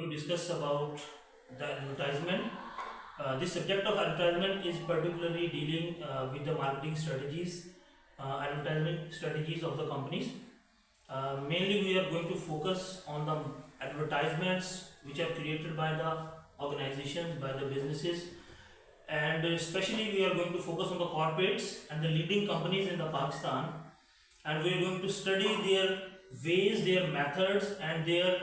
to discuss about the advertisement. This subject of advertisement is particularly dealing with the marketing strategies, advertisement strategies of the companies. Mainly we are going to focus on the advertisements which are created by the organizations, by the businesses, and especially we are going to focus on the corporates and the leading companies in the Pakistan, and we are going to study their ways, their methods, and their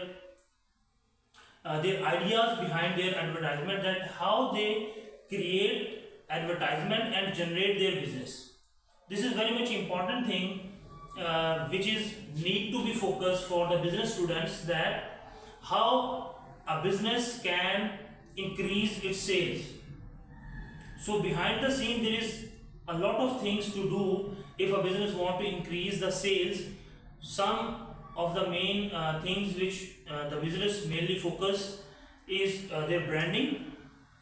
ideas behind their advertisement, that how they create advertisement and generate their business. This is very much important thing which is need to be focused for the business students, that how a business can increase its sales. So behind the scene there is a lot of things to do if a business want to increase the sales. Some of the main things which the business mainly focus is their branding,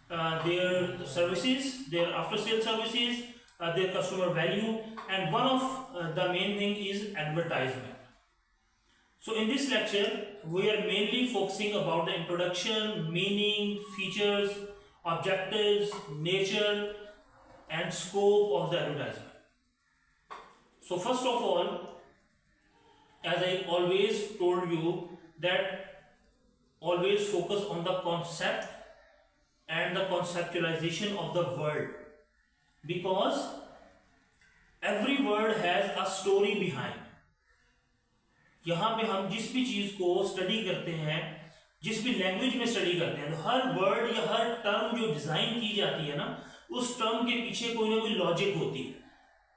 their services, their after sale services, their customer value, and one of the main thing is advertisement. So in this lecture we are mainly focusing about the introduction, meaning, features, objectives, nature and scope of the advertisement. So first of all, as I always told you, that always focus on the concept and the conceptualization of the word, because every word has a story behind. यहाँ पे हम जिस भी चीज को study करते हैं, जिस भी लैंग्वेज में स्टडी करते हैं, तो हर वर्ड या हर टर्म जो डिजाइन की जाती है ना, उस टर्म के पीछे कोई ना कोई लॉजिक होती है.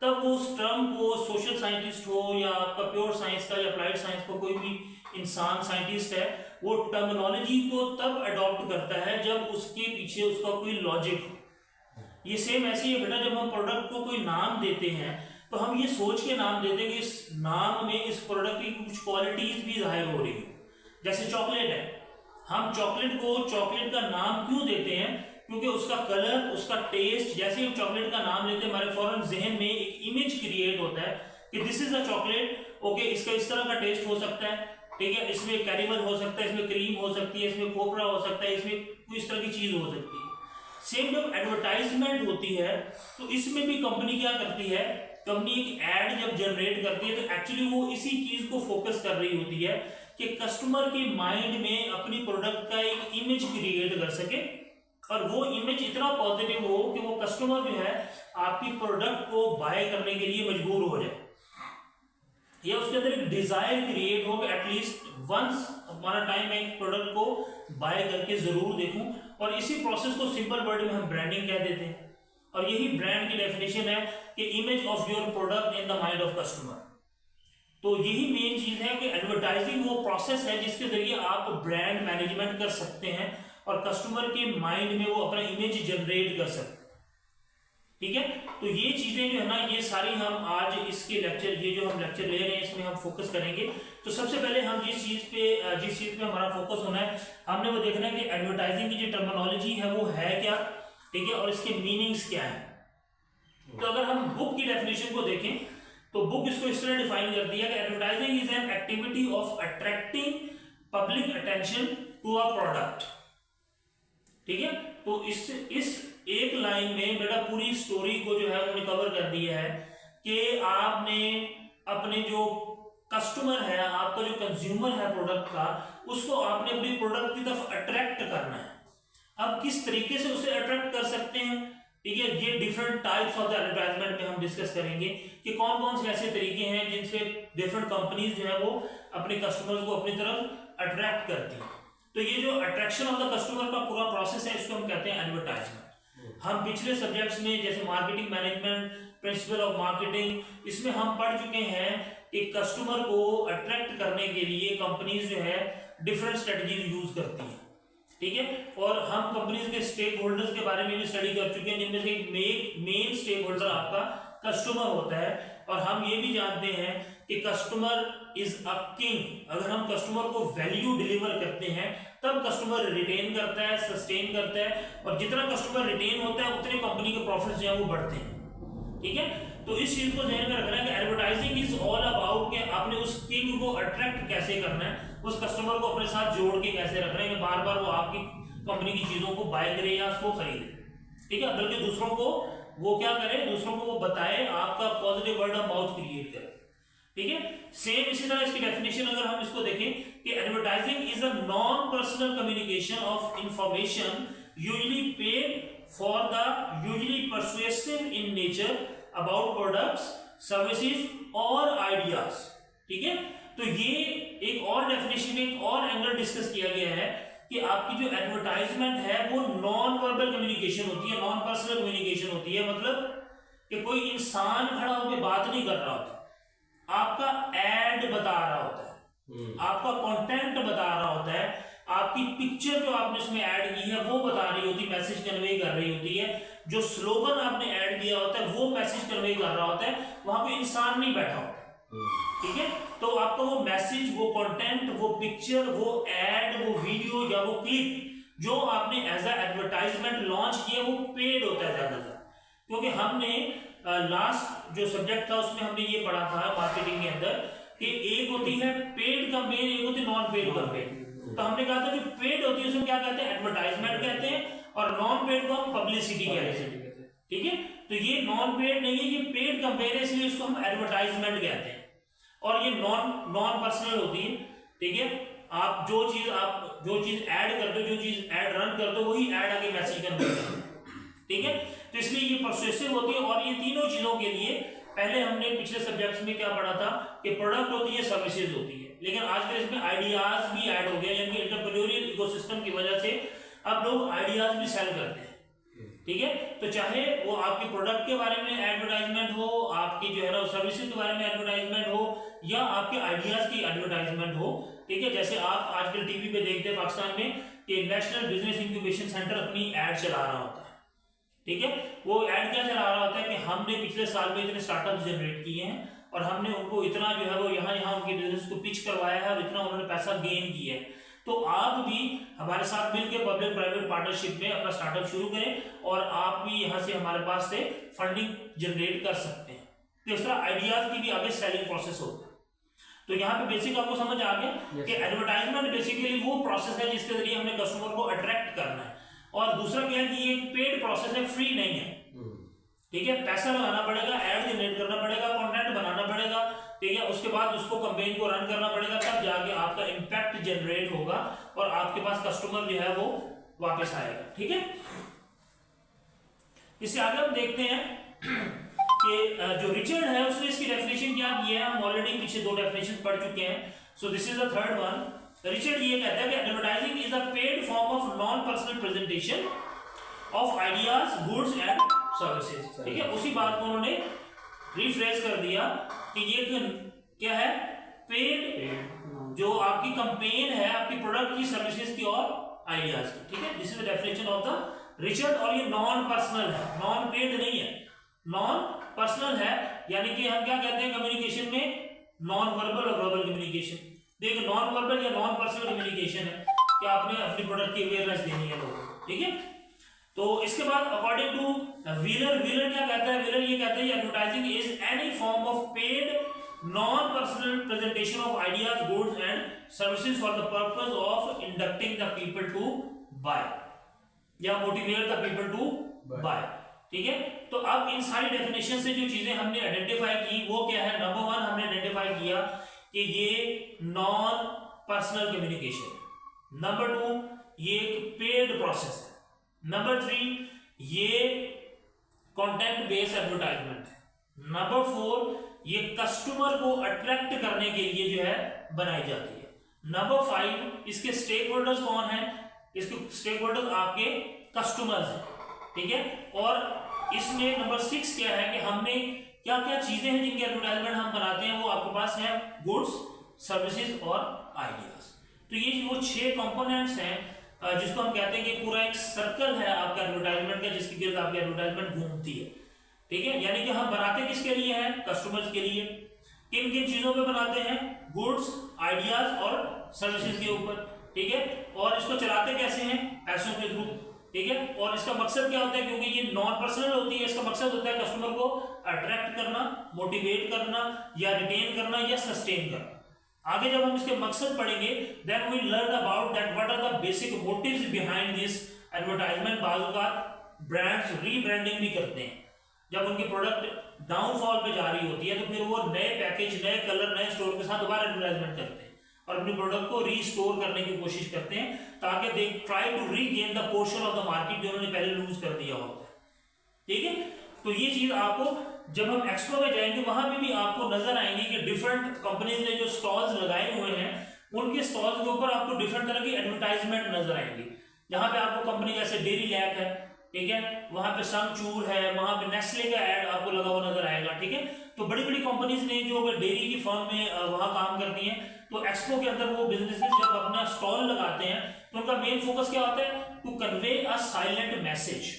तब वो उस टर्म को सोशल साइंटिस्ट हो या आपका प्योर साइंस का या अप्लाइड साइंस का कोई भी इंसान साइंटिस्ट है, वो टर्मिनोलॉजी को तब अडॉप्ट करता है जब उसके पीछे उसका कोई लॉजिक हो. ये सेम ऐसे ही है बेटा, जब हम प्रोडक्ट को कोई नाम देते हैं तो हम ये सोच के नाम देते हैं कि इस नाम में इस प्रोडक्ट की कुछ क्वालिटीज भी जाहिर हो रही है. जैसे चॉकलेट है, हम चॉकलेट को चॉकलेट का नाम क्यों देते हैं? क्योंकि उसका कलर, उसका टेस्ट, जैसे हम चॉकलेट का नाम लेते हैं हमारे फौरन जहन में एक इमेज क्रिएट होता है कि this is a chocolate, okay, इसका इस तरह का टेस्ट हो सकता है, ठीक है, इसमें कैरेमल हो सकता है, इसमें क्रीम हो सकती है, इसमें खोपरा हो सकता है, इसमें कोई इस तरह की चीज हो सकती है. सेम जब एडवर्टाइजमेंट होती है तो इसमें भी कंपनी क्या करती है, कंपनी एक एड जब जनरेट करती है तो एक्चुअली वो इसी चीज को फोकस कर रही होती है कि कस्टमर के माइंड में अपनी प्रोडक्ट का एक इमेज क्रिएट कर सके, और वो इमेज इतना पॉजिटिव हो कि वो कस्टमर जो है आपकी प्रोडक्ट को बाय करने के लिए मजबूर हो जाए, या उसके अंदर एक डिजायर क्रिएट हो कि एटलीस्ट वंस हमारा टाइम है एक प्रोडक्ट को बाय करके जरूर देखूं. और इसी प्रोसेस को सिंपल वर्ड में हम ब्रांडिंग कह देते हैं, और यही ब्रांड की डेफिनेशन है कि image of your product in the mind of customer. तो यही मेन चीज है कि एडवर्टाइजिंग वो प्रोसेस है जिसके जरिए आप ब्रांड मैनेजमेंट कर सकते हैं और कस्टमर के माइंड में वो अपना इमेज जनरेट कर सकते हैं. ठीक है, तो ये चीजें जो है ना, ये सारी हम आज इसके लेक्चर, ये जो हम लेक्चर ले रहे हैं इसमें हम फोकस करेंगे. तो सबसे पहले हम जिस चीज पे हमारा फोकस होना है, हमने वो देखना है कि एडवर्टाइजिंग की जो टर्मिनोलॉजी है वो है क्या, ठीक है, और इसके मीनिंग्स क्या है. तो अगर हम बुक की डेफिनेशन को देखें तो बुक इसको इस तरह डिफाइन करती है कि advertising is an activity of attracting public attention to a product. ठीक है, तो इस एक लाइन में बेटा पूरी स्टोरी को जो है उन्होंने कवर कर दिया है कि आपने अपने जो कस्टमर है, आपका जो कंज्यूमर है प्रोडक्ट का, उसको आपने अपनी प्रोडक्ट की तरफ अट्रैक्ट करना है. अब किस तरीके से उसे अट्रैक्ट कर सकते हैं, ठीक है, ये different types of the advertisement में हम डिस्कस करेंगे कि कौन कौन से ऐसे तरीके हैं जिनसे डिफरेंट कंपनीज जो है वो अपने कस्टमर्स को अपनी तरफ अट्रैक्ट करती हैं. तो ये जो अट्रैक्शन ऑफ द कस्टमर का पूरा प्रोसेस है, इसको हम कहते हैं एडवर्टाइजमेंट. हम पिछले सब्जेक्ट्स में जैसे marketing management, principle of marketing, इसमें हम पढ़ चुके हैं कि कस्टमर को अट्रैक्ट करने के लिए कंपनीज जो है डिफरेंट स्ट्रेटजीज यूज करती हैं. ठीक है, और हम कंपनीज के स्टेक होल्डर्स के बारे में भी स्टडी कर चुके हैं, जिनमें से एक मेन स्टेक होल्डर आपका कस्टमर होता है. और हम ये भी जानते हैं कि कस्टमर इज अ किंग. अगर हम कस्टमर को वैल्यू डिलीवर करते हैं तब कस्टमर रिटेन करता है, सस्टेन करता है, और जितना कस्टमर रिटेन होता है उतने कंपनी के प्रॉफिट्स जो है वो बढ़ते हैं. ठीक है, तो इस चीज को ध्यान में रखना है कि एडवर्टाइजिंग इज ऑल अबाउट कि आपने उस किंग को अट्रैक्ट कैसे करना है. उस कस्टमर को अपने साथ जोड़ के कैसे रख रहे हैं, बार बार वो आपकी कंपनी की चीज़ों को बाय करे या उसको खरीदे, ठीक है, बल्कि दूसरों को वो क्या करे, दूसरों को वो बताए, आपका positive word of mouth create करे, ठीक है। सेम इसी तरह इसकी डेफिनेशन अगर हम इसको देखें कि advertising is a non personal communication of information usually paid for the usually persuasive in nature about products, services और आइडियाज, ठीक है। तो ये एक और डेफिनेशन, एक और एंगल डिस्कस किया गया है कि आपकी जो एडवर्टाइजमेंट है वो नॉन वर्बल कम्युनिकेशन होती है, नॉन पर्सनल कम्युनिकेशन होती है, मतलब कि कोई इंसान खड़ा होकर बात नहीं कर रहा होता, आपका एड बता रहा होता है, आपका कंटेंट बता रहा होता है, आपकी पिक्चर जो आपने उसमें ऐड की है वो बता रही होती है, मैसेज कन्वे कर रही होती है, जो स्लोगन आपने ऐड किया होता है वो मैसेज कन्वे कर रहा होता है, वहां कोई इंसान नहीं बैठा होता, ठीक है। तो आपका वो मैसेज, वो कंटेंट, वो पिक्चर, वो एड, वो वीडियो या वो क्लिप जो आपने एज अ एडवर्टाइजमेंट लॉन्च किया वो पेड होता है ज्यादातर, क्योंकि हमने लास्ट जो सब्जेक्ट था उसमें हमने ये पढ़ा था मार्केटिंग के अंदर कि एक होती है पेड कैंपेन, एक होती है नॉन पेड कैंपेन। तो हमने कहा था जो पेड होती है उसमें क्या कहते हैं, एडवर्टाइजमेंट कहते हैं, और नॉन पेड को हम पब्लिसिटी कहते हैं, ठीक है। तो ये नॉन पेड नहीं है, ये पेड कैंपेन है, इसलिए इसको हम एडवर्टाइजमेंट कहते हैं, और ये नॉन पर्सनल होती है, ठीक है। आप जो चीज ऐड करते हो, जो चीज ऐड रन करते हो वही ऐड आगे मैसेज करते हो, ठीक है। तो इसलिए ये परसुएसिव होती है, और ये तीनों चीजों के लिए पहले हमने पिछले सब्जेक्ट्स में क्या पढ़ा था कि प्रोडक्ट होती है, सर्विसेज होती है, लेकिन आजकल इसमें आइडियाज भी ऐड हो गए, यानी कि एंटरप्रेन्योरियल इकोसिस्टम की वजह से अब लोग आइडियाज भी सेल करते हैं, ठीक है। तो चाहे वो आपके प्रोडक्ट के बारे में एडवर्टाइजमेंट हो, आपकी जो है ना सर्विसेज के बारे में एडवर्टाइजमेंट हो, या आपके आइडियाज की एडवर्टाइजमेंट हो, ठीक है। जैसे आप आजकल टीवी पे देखते हैं पाकिस्तान में कि नेशनल बिजनेस इंक्यूबेशन सेंटर अपनी एड चला रहा होता है, ठीक है। वो ऐड क्या चला रहा होता है कि हमने पिछले साल में इतने स्टार्टअप जनरेट किए हैं और हमने उनको इतना जो है वो यहाँ उनके बिजनेस को पिच करवाया है और इतना उन्होंने पैसा गेन किया है, तो आप भी हमारे साथ मिलकर पब्लिक प्राइवेट पार्टनरशिप में अपना स्टार्टअप शुरू करें और आप भी यहाँ से हमारे पास से फंडिंग जनरेट कर सकते हैं। तो इस तरह आइडियाज की भी आगे सेलिंग प्रोसेस होता है। तो यहाँ पे बेसिक आपको समझ आ गया कि एडवर्टाइजमेंट बेसिकली वो प्रोसेस है जिसके जरिए हमने कस्टमर को अट्रैक्ट करना है, और दूसरा क्या है कि ये पेड प्रोसेस है, फ्री नहीं है, ठीक है। पैसा लगाना पड़ेगा, ऐड जनरेट करना पड़ेगा, कंटेंट बनाना पड़ेगा, ठीक है। उसके बाद उसको कैंपेन को रन करना पड़ेगा, तब जाके आपका इम्पैक्ट जनरेट होगा और आपके पास कस्टमर जो है वो वापस आएगा, ठीक है। इससे आगे हम देखते हैं कि जो रिचर्ड है उसने इसकी डेफिनेशन क्या की है, हम ऑलरेडी पीछे दो डेफिनेशन पढ़ चुके हैं। So this is the third one. Richard ये कहता है कि advertising is a paid form of non personal presentation of ideas, goods and services, ठीक है। उसी बात को उन्होंने रिफ्रेश कर दिया कि ये क्या है, पेड जो आपकी कैंपेन है आपकी प्रोडक्ट की, सर्विसेज की और आइडियाज की, ठीक है। This is the definition of the Richard, और ये नॉन पर्सनल है, नॉन पेड नहीं है, नॉन पर्सनल है, यानी कि हम क्या कहते हैं कम्युनिकेशन में, नॉन वर्बल और वर्बल कम्युनिकेशन। देखो नॉन वर्बल या नॉन पर्सनल कम्युनिकेशन है कि आपने अपनी प्रोडक्ट की अवेयरनेस देनी है लोगों को, ठीक है। तो इसके बाद अकॉर्डिंग टू व्हीलर क्या कहता है, व्हीलर ये कहता है advertising is any form of paid non personal presentation of ideas, goods and services for the purpose of inducting the people to buy या motivate the people to buy, ठीक है। तो अब इन सारी डेफिनेशन से जो चीजें हमने आइडेंटिफाई की वो क्या है, नंबर वन हमने आइडेंटिफाई किया कि ये non personal communication, number two ये एक पेड प्रोसेस है, नंबर थ्री ये कंटेंट बेस्ड एडवर्टाइजमेंट है, नंबर फोर ये कस्टमर को अट्रैक्ट करने के लिए जो है बनाई जाती है, नंबर फाइव इसके स्टेक होल्डर्स कौन है, इसके स्टेक होल्डर्स आपके कस्टमर्स हैं, ठीक है। और इसमें नंबर सिक्स क्या है कि हमने क्या क्या चीजें हैं जिनके एडवर्टाइजमेंट हम बनाते हैं, वो आपके पास है गुड्स, सर्विसेज और आइडियाज। तो ये वो 6 कंपोनेंट्स हैं जिसको हम कहते हैं कि पूरा एक सर्कल है आपका एडवर्टाइजमेंट का, जिसके गिर्द आपकी एडवर्टाइजमेंट घूमती है, ठीक है। यानी कि हम बनाते किसके लिए हैं, कस्टमर्स के लिए। किन किन चीजों पे बनाते हैं, गुड्स, आइडियाज और सर्विसेज के ऊपर, ठीक है। और इसको चलाते कैसे हैं, पैसों के थ्रू, ठीक है। और इसका मकसद क्या होता है, क्योंकि ये नॉन पर्सनल होती है, इसका मकसद होता है कस्टमर को अट्रैक्ट करना, मोटिवेट करना या रिटेन करना या सस्टेन करना। आगे जब हम इसके मकसद पढ़ेंगे then we learn about that what are the basic motives behind this advertisement. बाजू का ब्रांड्स रीब्रांडिंग भी करते हैं, जब उनकी प्रोडक्ट डाउनफॉल पे जा रही होती है तो फिर वो नए पैकेज, नए कलर, नए स्टोर के साथ दोबारा एडवर्टाइजमेंट करते हैं और अपनी प्रोडक्ट को रीस्टोर करने की कोशिश करते हैं ताकि they try to regain the portion of the market जो उन्होंने पहले लूज कर दिया होता है। ठीक है, तो ये चीज आपको जब हम एक्सपो में जाएंगे वहां पे भी आपको नजर आएंगे कि डिफरेंट कंपनीज ने जो स्टॉल्स लगाए हुए हैं उनके स्टॉल्स के ऊपर आपको डिफरेंट तरह की एडवर्टाइजमेंट नजर आएंगी। जहां पे आपको कंपनी जैसे डेयरी लैक है, ठीक है, वहां पे संचूर है, वहां पे नेस्ले का एड आपको लगा हुआ नजर आएगा। ठीक है, तो बड़ी बड़ी कंपनीज ने जो डेयरी की फर्म में वहां काम करती हैं, तो एक्सपो के अंदर वो बिजनेसेस जब अपना स्टॉल लगाते हैं तो उनका मेन फोकस क्या होता है, to convey a silent message.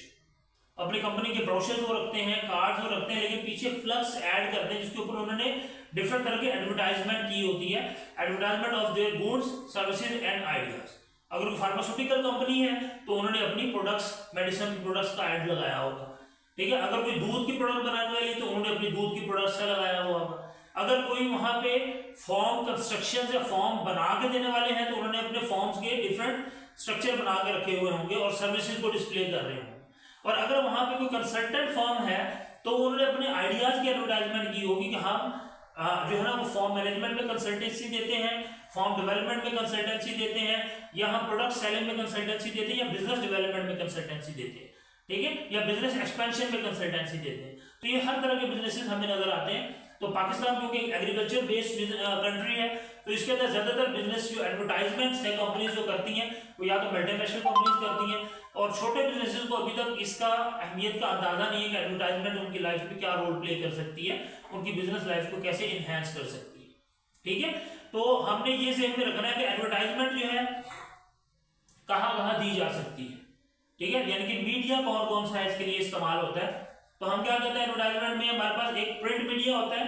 अपनी कंपनी के ब्रोशर्स वो रखते हैं, कार्ड्स वो रखते हैं, लेकिन पीछे फ्लक्स ऐड करते हैं जिसके ऊपर उन्होंने डिफरेंट तरह की एडवर्टाइजमेंट की होती है, advertisement of their goods, services and ideas. अगर कोई फार्मास्यूटिकल कंपनी है तो उन्होंने अपनी प्रोडक्ट्स, मेडिसिन की प्रोडक्ट्स का ऐड लगाया होगा। ठीक है, अगर कोई दूध की प्रोडक्ट बनाने वाली तो उन्होंने अपनी दूध की प्रोडक्ट्स का लगाया हुआ होगा। अगर कोई वहां पे फॉर्म कंस्ट्रक्शन या फॉर्म बना के देने वाले हैं तो उन्होंने अपने फॉर्म्स के डिफरेंट स्ट्रक्चर बना के रखे हुए होंगे और सर्विसेज को डिस्प्ले कर रहे होंगे। और अगर वहां पे कोई कंसल्टेंट फर्म है तो उन्होंने अपने आइडियाज की एडवर्टाइजमेंट की होगी कि हम जो है ना वो फॉर्म मैनेजमेंट में कंसल्टेंसी देते हैं, फॉर्म डेवलपमेंट में कंसल्टेंसी देते हैं, या हम प्रोडक्ट सेलिंग में कंसल्टेंसी देते हैं, या बिजनेस डेवलपमेंट में कंसल्टेंसी देते हैं। ठीक है, या बिजनेस एक्सपेंशन में कंसल्टेंसी देते हैं। तो ये हर तरह के बिजनेसेस हमें नजर आते हैं। तो पाकिस्तान क्योंकि एग्रीकल्चर बेस्ड कंट्री है तो इसके अंदर ज्यादातर बिजनेस जो एडवर्टाइजमेंट्स है कंपनीज जो करती हैं वो या तो मल्टीनेशनल कंपनीज करती हैं, और छोटे बिजनेसेस को अभी तक इसका अहमियत का अंदाजा नहीं है कि एडवर्टाइजमेंट उनकी लाइफ में क्या रोल प्ले कर सकती है, उनकी बिजनेस लाइफ को कैसे इनहेंस कर सकती है। ठीक है, तो हमने ये ज़हन में रखना है कि एडवर्टाइजमेंट जो है कहाँ कहाँ दी जा सकती है। ठीक है, यानी कि मीडिया कौन कौन सा इसके लिए इस्तेमाल होता है। तो हम क्या कहते हैं, एडवर्टाइजमेंट में हमारे पास एक प्रिंट मीडिया होता है,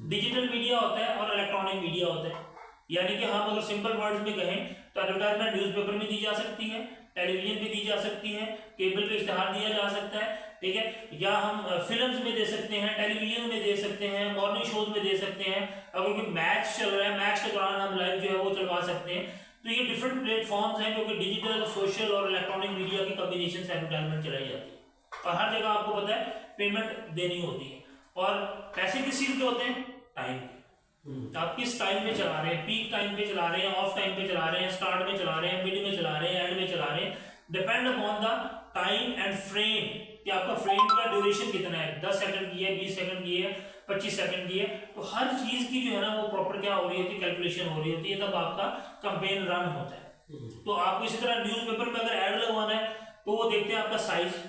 डिजिटल मीडिया होता है और इलेक्ट्रॉनिक मीडिया होता है। यानी कि हम अगर सिंपल वर्ड्स में कहें तो एडवर्टाइजमेंट न्यूज़पेपर में दी जा सकती है, टेलीविजन पे दी जा सकती है, केबल पे इश्तेहार दिया जा सकता है। ठीक है, या हम फिल्म्स में दे सकते हैं, टेलीविजन में दे सकते हैं, मॉर्निंग शोज में दे सकते हैं। अगर कोई मैच चल रहा है, मैच के दौरान हम लाइव जो है वो चलवा सकते हैं। तो ये डिफरेंट प्लेटफॉर्म्स हैं जो कि डिजिटल, सोशल और इलेक्ट्रॉनिक मीडिया की कॉम्बिनेशन से एडवर्टाइजमेंट चलाई जाती है। और हर जगह आपको पता है पेमेंट देनी होती है, और पैसे किस चीज के होते हैं, टाइम के। आप किस टाइम में चला रहे हैं, पीक टाइम पे चला रहे हैं, ऑफ टाइम पे चला रहे हैं, स्टार्ट में चला रहे हैं, मिड में चला रहे हैं, एंड में चला रहे हैं, depend upon the time and frame कि आपका फ्रेम का ड्यूरेशन कितना है, 10 सेकंड की है, 20 सेकंड की है, 25 सेकंड की है। तो हर चीज की जो है ना वो प्रॉपर क्या हो रही होती है, कैलकुलेशन हो रही होती है, तब आपका कैंपेन रन होता है। तो आपको इसी तरह न्यूज़पेपर में अगर ऐड लगवाना है तो वो देखते हैं आपका साइज,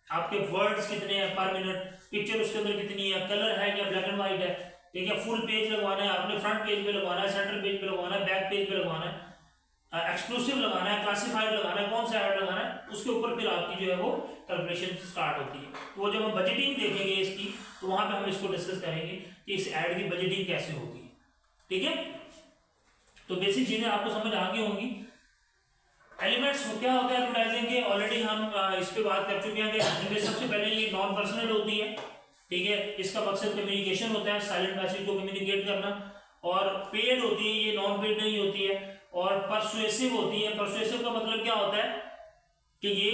आपके वर्ड्स कितने हैं पर मिनट, पिक्चर उसके अंदर कितनी है, कलर है या ब्लैक एंड व्हाइट है। ठीक है, फुल पेज लगवाना है, आपने फ्रंट पेज पे लगवाना है, सेंटर पेज पे लगवाना है, बैक पेज पे लगवाना है, एक्सक्लूसिव लगाना है, क्लासिफाइड लगाना है, कौन सा ऐड लगाना है, उसके ऊपर फिर आपकी जो है वो कैलकुलेशन स्टार्ट होती है। तो जब हम बजटिंग देखेंगे इसकी तो वहां पे हम इसको डिस्कस करेंगे कि इस ऐड की बजटिंग कैसे होती है। ठीक है, तो बेसिक चीजें आपको समझ आ गई होंगी। एलिमेंट्स क्या होता है एडवर्टाइजिंग के, ऑलरेडी हम इस पे बात कर चुके हैं कि इनमें सबसे पहले ये नॉन पर्सनल होती है। ठीक है, इसका मकसद कम्युनिकेशन होता है, साइलेंट मैसेज को कम्युनिकेट करना, और पेड होती है, ये नॉन पेड नहीं होती है, और परसुएसिव होती है। परसुएसिव का मतलब क्या होता है कि ये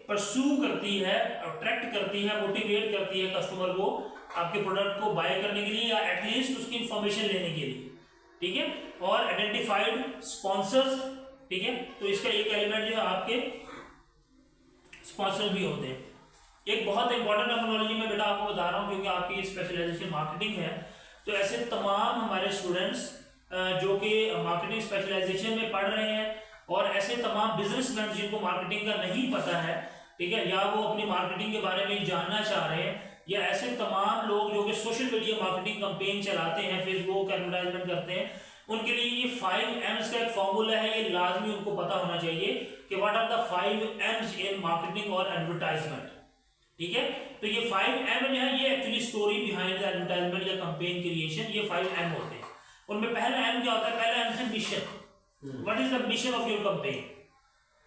परस्यू करती है, अट्रैक्ट करती है, मोटिवेट करती है कस्टमर को आपके प्रोडक्ट को बाय करने के लिए या एटलीस्ट उसकी इंफॉर्मेशन लेने के लिए। ठीक है, और आइडेंटिफाइड स्पॉन्सर्स। ठीक है, तो इसका एक एलिमेंट जो है आपके स्पॉन्सर भी होते हैं। एक बहुत इंपॉर्टेंट टर्मिनोलॉजी में बेटा आपको बता रहा हूँ क्योंकि आपकी स्पेशलाइजेशन मार्केटिंग है, तो ऐसे तमाम हमारे स्टूडेंट्स जो कि मार्केटिंग स्पेशलाइजेशन में पढ़ रहे हैं और ऐसे तमाम बिजनेसमैन जिनको मार्केटिंग का नहीं पता है, ठीक है, या वो अपनी मार्केटिंग के बारे में जानना चाह रहे हैं, या ऐसे तमाम लोग जो कि सोशल मीडिया मार्केटिंग कैंपेन चलाते हैं, फेसबुक एडवर्टाइजमेंट करते हैं, उनके लिए ये 5 M's का एक फॉर्मूला है, ये लाजमी उनको पता होना चाहिए कि what are the 5 M's in marketing और एडवर्टाइजमेंट। ठीक है, तो ये 5 M जो है ये actually story behind the advertisement या कैंपेन क्रिएशन, ये 5 M होते हैं। उनमें पहला M क्या होता है, पहला M है mission. What is the mission of your campaign,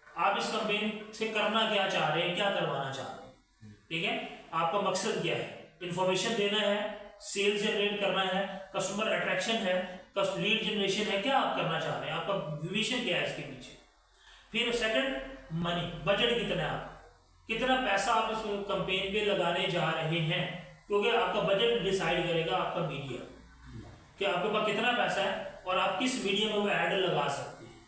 आप इस कैंपेन से करना क्या चाह रहे हैं, क्या करवाना चाह रहे हैं। ठीक है, आपका मकसद क्या है, इंफॉर्मेशन देना है, सेल्स जनरेट करना है, कस्टमर अट्रैक्शन है, का लीड जनरेशन है, क्या आप करना चाह रहे हैं, आपका विजन क्या है इसके पीछे। फिर सेकंड मनी, बजट कितना है, आप कितना पैसा आप इस कंपेन पे लगाने जा रहे हैं, क्योंकि आपका बजट डिसाइड करेगा आपका मीडिया कि आपके पास कितना पैसा है और आप किस मीडिया में वो ऐड लगा सकते हैं।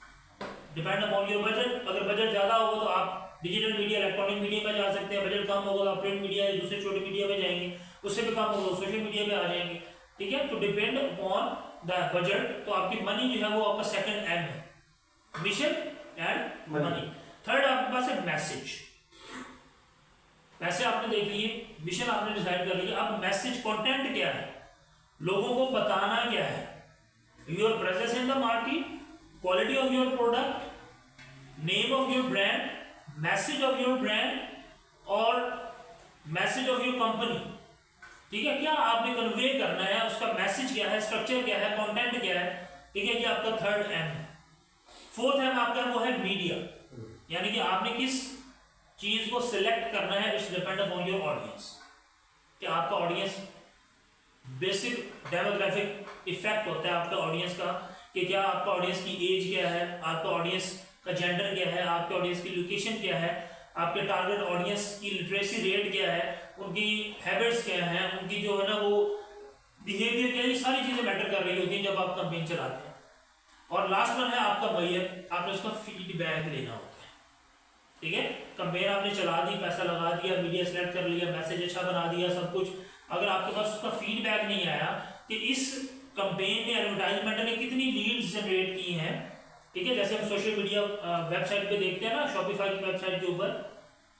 Depend upon your budget. अगर बजट ज़्यादा होगा तो आप डिजिटल मीडिया, इलेक्ट्रॉनिक मीडिया में जा सकते हैं। बजट कम होगा तो आप प्रिंट मीडिया या दूसरे छोटे मीडिया में जाएंगे। उससे भी कम होगा तो सोशल मीडिया में आ जाएंगे। ठीक है, तो डिपेंड अपॉन द बजट। तो आपकी मनी जो है वो आपका सेकंड एम है, मिशन एंड मनी। थर्ड आपके पास है मैसेज। पैसे आपने देख लिए, मिशन आपने डिसाइड कर लिया, अब मैसेज कंटेंट क्या है, लोगों को बताना क्या है, your presence in the market, quality of your product, name of your brand, message of your brand और मैसेज ऑफ योर कंपनी। ठीक है, क्या आपने कन्वे करना है, उसका मैसेज क्या है, स्ट्रक्चर क्या है, कंटेंट क्या है। ठीक है, ये आपका थर्ड एम है। फोर्थ एम आपका वो है मीडिया, यानी कि आपने किस चीज को सिलेक्ट करना है, it's depend upon your audience. कि आपका ऑडियंस, बेसिक डेमोग्राफिक इफेक्ट होता है आपका ऑडियंस का, कि क्या आपका ऑडियंस की एज क्या है, आपका ऑडियंस का जेंडर क्या है, आपके ऑडियंस की लोकेशन क्या है, आपके टारगेट ऑडियंस की लिटरेसी रेट क्या है, उनकी हैबिट्स क्या हैं, उनकी जो है ना वो बिहेवियर क्या है, ये सारी चीजें मैटर कर रही होती हैं जब आप कैंपेन चलाते हैं। और लास्ट वन है आपका मैयर, आपने उसका फीडबैक लेना होता है। ठीक है, कैंपेन आपने चला दी, पैसा लगा दिया, मीडिया सेलेक्ट कर लिया, मैसेज अच्छा बना दिया, सब कुछ, अगर आपके पास उसका फीडबैक नहीं आया कि इस कैंपेन में एडवर्टाइजमेंट ने कितनी लीड्स जनरेट की हैं। ठीक है, जैसे हम सोशल मीडिया वेबसाइट पे देखते हैं ना, शॉपिफाई की वेबसाइट के ऊपर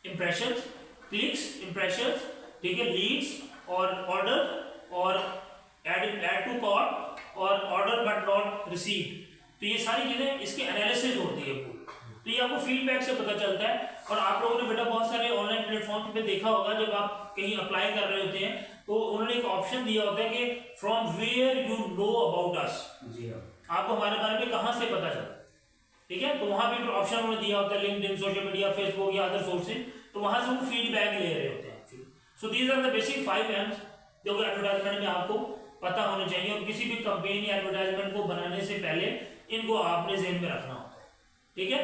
इंप्रेशंस, क्लिक्स, इंप्रेशंस, ठीक है, लीड्स और ऑर्डर और ऐड टू कार्ट और ऑर्डर बट नॉट रिसीव्ड। तो ये सारी चीजें इसकी एनालिसिस होती है। तो ये आपको फीडबैक से पता चलता है। और आप लोगों ने बेटा बहुत सारे ऑनलाइन प्लेटफॉर्म पे देखा होगा, जब आप कहीं अप्लाई कर रहे होते हैं तो उन्होंने एक ऑप्शन दिया होता है कि from where you know about us, आपको हमारे बारे में कहां से पता चला। ठीक है, तो वहां पे ऑप्शन उन्होंने दिया होता है, लिंक्डइन, सोशल मीडिया, फेसबुक या अदर सोर्सेज, तो वहां से वो फीडबैक ले रहे होते हैं। So these are the basic 5 M's जो एडवर्टाइजमेंट में आपको पता होने चाहिए, और किसी भी कंपेन या एडवर्टाइजमेंट को बनाने से पहले इनको आपने ज़हन में रखना होता है। ठीक है,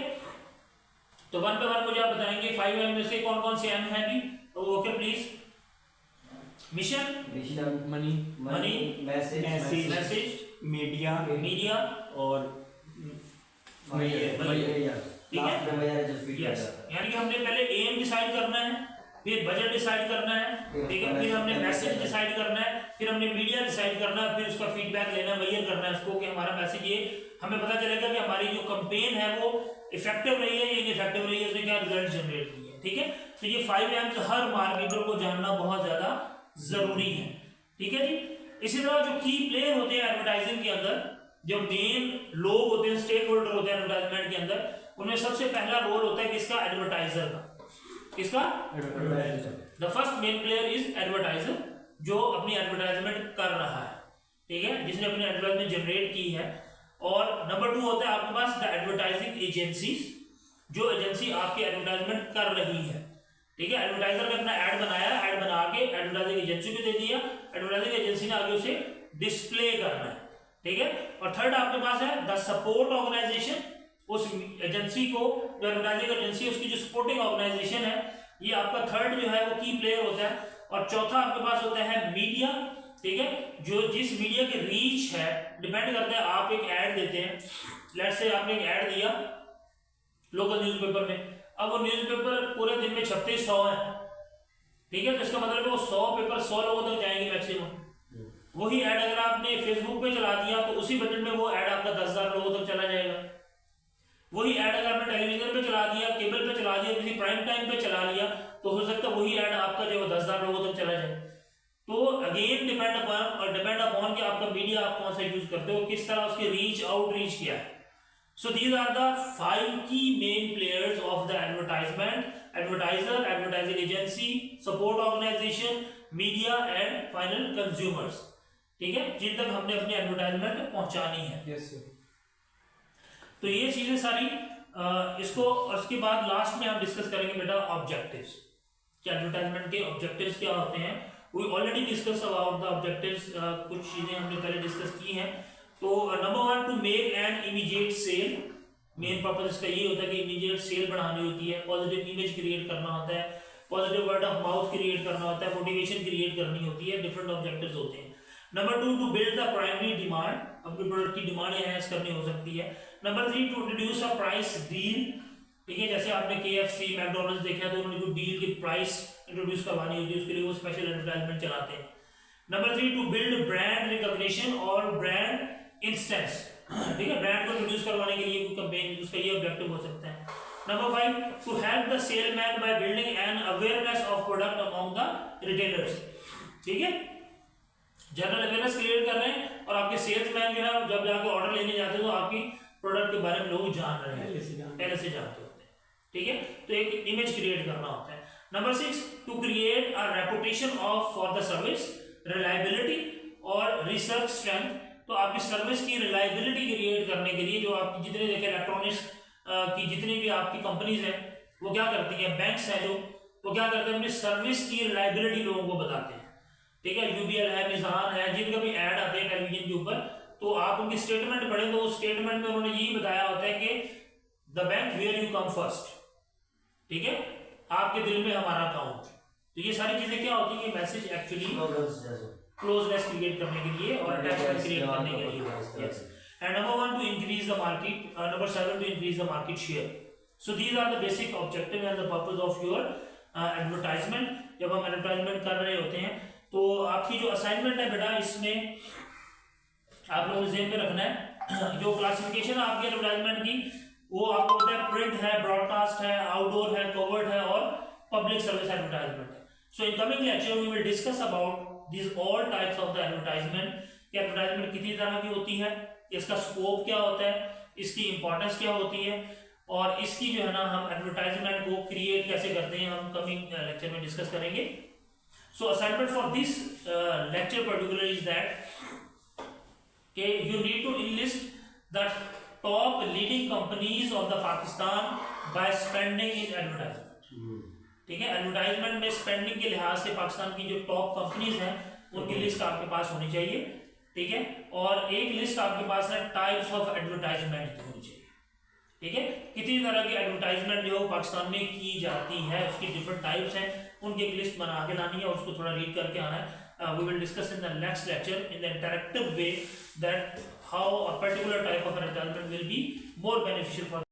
तो वन पे वन मुझे आप बताएंगे 5 एम में से कौन कौन से एम है भी। तो okay please. Mission, money, message, media और ठीक है, यानी कि हमने पहले एम डिसाइड करना है, फिर बजट डिसाइड करना है, ठीक है, फिर हमने मैसेज डिसाइड करना है, फिर हमने मीडिया डिसाइड करना है, फिर उसका फीडबैक लेना, मेजर करना है उसको कि हमारा मैसेज ये, हमें पता चलेगा कि हमारी जो कैंपेन है वो इफेक्टिव रही है या इनइफेक्टिव रही है, उसने क्या रिजल्ट जनरेट किए हैं। ठीक है, तो ये 5 एम्स हर मार्केटर को जानना बहुत ज्यादा जरूरी है। ठीक है जी। इसी तरह जो की प्लेयर होते हैं एडवर्टाइजिंग के अंदर, जो मेन लोग होते हैं, स्टेक होल्डर होते हैं एडवर्टाइजमेंट के अंदर, उनमें सबसे पहला रोल होता है किसका, एडवर्टाइजर का। किसका, advertiser. The first main player is advertiser, जो अपनी एडवर्टाइजमेंट कर रहा है। ठीक है, जिसने अपनी एडवर्टाइजमेंट जनरेट की है। और नंबर 2 होता है आपके पास द एडवर्टाइजिंग एजेंसीज, जो एजेंसी आपकी एडवर्टाइजमेंट कर रही है। ठीक है, एडवर्टाइजर ने अपना ऐड बनाया, ऐड बना के एडवर्टाइजिंग एजेंसी को दे दिया, एडवर्टाइजिंग एजेंसी ने आगे उसे डिस्प्ले करना है। ठीक है, और थर्ड आपके पास है द सपोर्ट ऑर्गेनाइजेशन, उस एजेंसी को, जो एडवर्टाइजिंग एजेंसी है उसकी जो सपोर्टिंग ऑर्गेनाइजेशन है, ये आपका थर्ड जो है वो की प्लेयर होता है। और चौथा आपके पास होता है मीडिया। ठीक है, जो जिस मीडिया की रीच है, डिपेंड करता है, आप एक ऐड देते हैं, लेट्स से आपने एक ऐड दिया लोकल न्यूज़पेपर में, अब वो न्यूज़पेपर पूरे दिन में छपते 100 है। ठीक है, तो इसका मतलब है वो 100 पेपर 100 लोगों तक जाएंगे मैक्सिमम। वही ऐड अगर आपने फेसबुक पे चला दिया तो उसी बजट में वो ऐड आपका 10,000 लोगों तक चला जाएगा। वही ऐड अगर आपने टेलीविजन पे चला दिया, केबल पे चला दिया, किसी प्राइम टाइम पे चला लिया, तो हो सकता है वही ऐड आपका जो 10,000 लोगों तक चला जाए। तो अगेन डिपेंड अपॉन कि आपका मीडिया आप कौन सा यूज करते हो, किस तरह उसकी रीच आउटरीच किया है। सो these are the 5 key main players of the advertisement: advertiser, advertising agency, support organisation, media and final consumers. ठीक है, जिन तक हमने अपनी एडवर्टाइजमेंट पहुंचानी है। yes, तो ये चीजें सारी इसको, और उसके बाद लास्ट में हम डिस्कस करेंगे बेटा ऑब्जेक्टिव्स, कि एडवर्टाइजमेंट के ऑब्जेक्टिव्स क्या होते हैं। We already discuss about the objectives, कुछ चीजें हमने पहले डिस्कस की हैं। तो number 1 to make an immediate sale, main purpose इसका यही होता है कि इमीडिएट सेल बढ़ानी होती है, पॉजिटिव इमेज क्रिएट करना होता है, positive word of mouth create करना होता है, मोटिवेशन क्रिएट करनी होती है, डिफरेंट ऑब्जेक्टिव्स होते हैं। Number 2 to build the primary demand, अपनी प्रोडक्ट की डिमांड एनहांस करनी हो सकती है। Number 3 to introduce a price deal, ठीक है, जैसे आपने KFC मैकडॉनल्ड्स देखा तो उन्होंने कोई डील की प्राइस इंट्रोड्यूस करवानी होती है, उसके लिए वो स्पेशल एडवर्टाइजमेंट चलाते हैं। Number 3 to build brand recognition और ब्रांड इंस्टेंस, ठीक है, ब्रांड को इंट्रोड्यूस करवाने के लिए कोई कैंपेन, उसका ये ऑब्जेक्टिव हो सकता है। Number 5 to help the salesman by building an awareness of product among the retailers, ठीक है, जनरल अवेयरनेस क्रिएट कर रहे हैं और आपके सेल्समैन जो है जब जाके ऑर्डर लेने जाते हैं तो आपकी प्रोडक्ट के बारे में लोग जान रहे हैं, पहले से जानते होते हैं, ठीक है, तो एक इमेज क्रिएट करना होता है। Number 6 to create a reputation of for the service, reliability और रिसर्च स्ट्रेंथ, तो आपकी सर्विस की रिलायबिलिटी क्रिएट करने के लिए जो आपकी जितने देखे इलेक्ट्रॉनिक्स की जितनी भी आपकी कंपनीज हैं वो क्या करती हैं, बैंक्स हैं जो, वो क्या करते हैं अपनी सर्विस की रिलायबिलिटी लोगों को बताते हैं, ठीक है, UBL है, मिजान है, जिनका भी ऐड आते हैं टेलीविजन के ऊपर, तो आप उनकी स्टेटमेंट पढ़ें तो उस स्टेटमेंट में उन्होंने यही बताया होता है कि the bank where you come first, ठीक है, आपके दिल में हमारा अकाउंट, तो ये सारी चीजें क्या होती है, मैसेज एक्चुअली क्लोजनेस क्रिएट करने के लिए और अटैचमेंट क्रिएट करने के लिए। Yes, and number 1 to increase the market, number 7 to increase the market share. So these are the basic objective and the purpose of your advertisement. जब हम advertisement कर रहे होते हैं तो आपकी जो असाइनमेंट है बेटा, इसमें आप लोगों को ध्यान में रखना है जो क्लासिफिकेशन है आपकी एडवर्टाइजमेंट की, वो आपको होता है प्रिंट है, ब्रॉडकास्ट है, आउटडोर है, कवर्ड है और पब्लिक सर्विस एडवर्टाइजमेंट है। So in coming lecture we will discuss about this all types of the advertisement, कि एडवर्टाइजमेंट कितनी तरह की होती है, इसका स्कोप क्या होता है, इसकी इंपॉर्टेंस क्या होती है, और इसकी जो है ना हम एडवर्टाइजमेंट को क्रिएट कैसे करते हैं, हम कमिंग लेक्चर में डिस्कस करेंगे। So assignment for this lecture particular is that okay, you need to enlist the top leading companies of the Pakistan by spending in advertisement, ठीक है, एडवर्टाइजमेंट में स्पेंडिंग के लिहाज से पाकिस्तान की जो टॉप कंपनीज हैं उनकी लिस्ट आपके पास होनी चाहिए, ठीक है, और एक लिस्ट आपके पास है टाइप्स ऑफ एडवर्टाइजमेंट की होनी चाहिए, ठीक है, कितनी तरह की एडवर्टाइजमेंट जो पाकिस्तान में की जाती है उसकी डिफरेंट टाइप्स हैं, उनकी एक लिस्ट बना के लानी है और उसको थोड़ा रीड करके आना है। We will discuss in the next lecture in the interactive way that how a particular type of advertisement will be more beneficial for